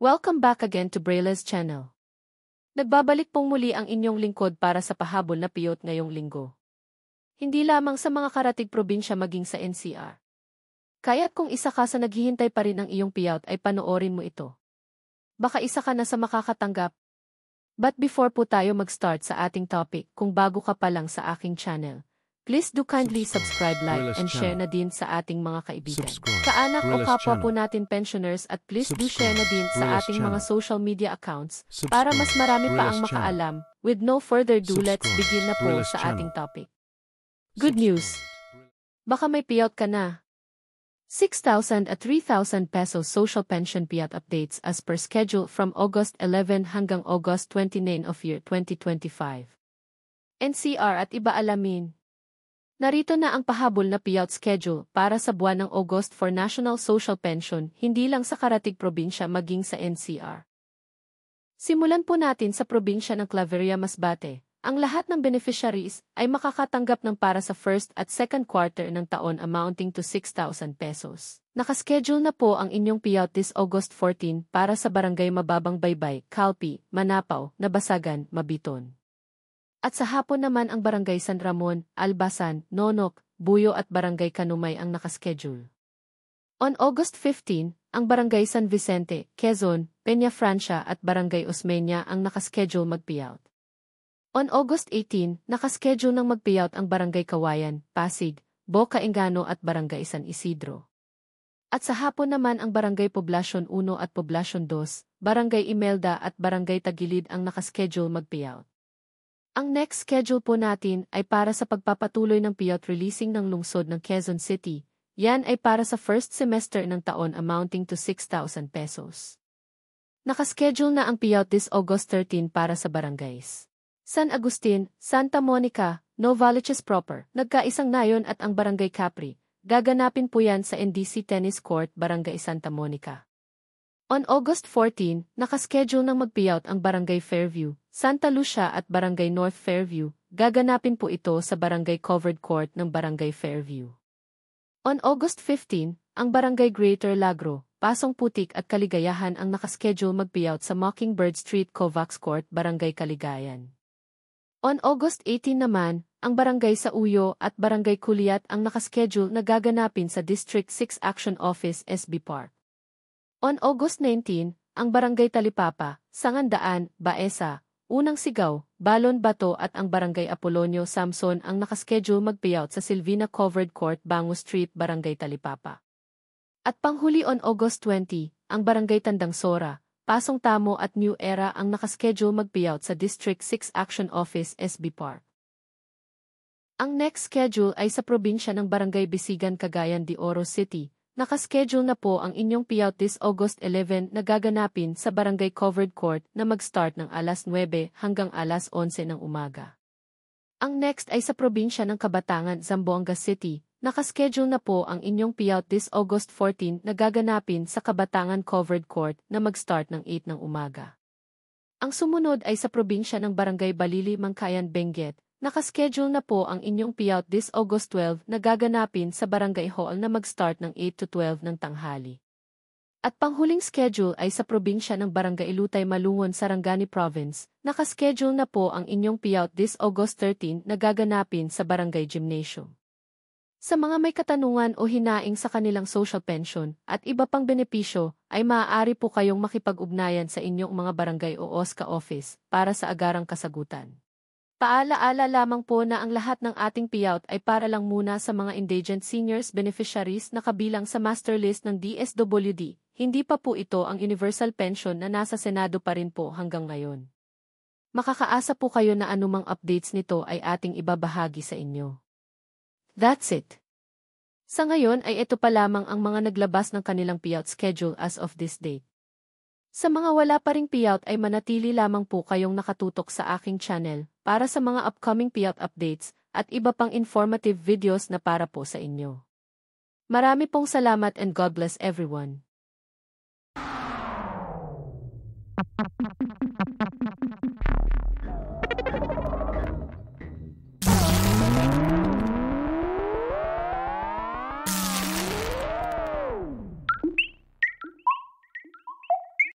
Welcome back again to Brayla's channel. Nagbabalik pong muli ang inyong lingkod para sa pahabol na piyot ngayong linggo. Hindi lamang sa mga karatig probinsya maging sa NCR. Kaya't kung isa ka sa naghihintay pa rin ng iyong piyout ay panoorin mo ito. Baka isa ka na sa makakatanggap. But before po tayo mag-start sa ating topic, kung bago ka pa lang sa aking channel, please do kindly subscribe, like, and share na din sa ating mga kaibigan. Kaanak o kapwa po natin pensioners at please do share na din sa ating mga social media accounts para mas marami pa ang makaalam. With no further ado, let's begin na po sa ating topic. Good news! Baka may payout ka na. 6,000 at 3,000 pesos social pension payout updates as per schedule from August 11 hanggang August 29 of year 2025. NCR at iba alamin. Narito na ang pahabol na payout schedule para sa buwan ng August for National Social Pension, hindi lang sa karatig probinsya maging sa NCR. Simulan po natin sa probinsya ng Claveria, Masbate. Ang lahat ng beneficiaries ay makakatanggap ng para sa first at second quarter ng taon amounting to 6,000 pesos. Nakaschedule na po ang inyong payout this August 14 para sa Barangay Mababang Baybay, Calpi, Manapaw, Nabasagan, Mabiton. At sa hapon naman ang Barangay San Ramon, Albasan, Nonok, Buyo at Barangay Kanumay ang nakaschedule. On August 15, ang Barangay San Vicente, Quezon, Peña Francia at Barangay Osmeña ang nakaschedule mag-payout. On August 18, nakaschedule ng mag-payout ang Barangay Kawayan, Pasig, Boca Engano at Barangay San Isidro. At sa hapon naman ang Barangay Poblacion 1 at Poblacion 2, Barangay Imelda at Barangay Tagilid ang nakaschedule mag-payout. Ang next schedule po natin ay para sa pagpapatuloy ng payout releasing ng lungsod ng Quezon City. Yan ay para sa first semester ng taon amounting to 6,000 pesos. Nakaschedule na ang payout this August 13 para sa barangays San Agustin, Santa Monica, Novaliches Proper, Nagkaisang Nayon at ang Barangay Capri. Gaganapin po yan sa NDC Tennis Court, Barangay Santa Monica. On August 14, nakaschedule ng mag-payout ang Barangay Fairview, Santa Lucia at Barangay North Fairview. Gaganapin po ito sa Barangay Covered Court ng Barangay Fairview. On August 15, ang Barangay Greater Lagro, Pasong Putik at Kaligayahan ang nakaschedule mag-payout sa Mockingbird Street Covax Court, Barangay Kaligayan. On August 18 naman, ang Barangay Sauyo at Barangay Kuliat ang nakaschedule na gaganapin sa District 6 Action Office, SB Park. On August 19, ang Barangay Talipapa, Sangandaan, Baesa, Unang Sigaw, Balon Bato at ang Barangay Apolonio Samson ang nakaschedule mag-payout sa Silvina Covered Court, Bango Street, Barangay Talipapa. At panghuli on August 20, ang Barangay Tandang Sora, Pasong Tamo at New Era ang nakaschedule mag-payout sa District 6 Action Office, SB Park. Ang next schedule ay sa probinsya ng Barangay Bisigan, Cagayan de Oro City. Nakaschedule na po ang inyong payout this August 11 na gaganapin sa Barangay Covered Court na mag-start ng alas 9 hanggang alas 11 ng umaga. Ang next ay sa probinsya ng Kabatangan, Zamboanga City. Nakaschedule na po ang inyong payout this August 14 na gaganapin sa Kabatangan Covered Court na mag-start ng 8 ng umaga. Ang sumunod ay sa probinsya ng Barangay Balili, Mangkayan, Benguet. Nakaschedule na po ang inyong payout this August 12 na gaganapin sa Barangay Hall na mag-start ng 8 to 12 ng tanghali. At panghuling schedule ay sa probinsya ng Barangay Ilutay, Malungon, Sarangani Province. Nakaschedule na po ang inyong payout this August 13 na gaganapin sa Barangay Gymnasium. Sa mga may katanungan o hinaing sa kanilang social pension at iba pang benepisyo, ay maaari po kayong makipag-ugnayan sa inyong mga barangay o OSCA office para sa agarang kasagutan. Paalaala lamang po na ang lahat ng ating payout ay para lang muna sa mga indigent seniors beneficiaries na kabilang sa master list ng DSWD. Hindi pa po ito ang universal pension na nasa Senado pa rin po hanggang ngayon. Makakaasa po kayo na anumang updates nito ay ating ibabahagi sa inyo. That's it. Sa ngayon ay ito pa lamang ang mga naglabas ng kanilang payout schedule as of this date. Sa mga wala pa ring payout ay manatili lamang po kayong nakatutok sa aking channel para sa mga upcoming payout updates at iba pang informative videos na para po sa inyo. Marami pong salamat and God bless everyone.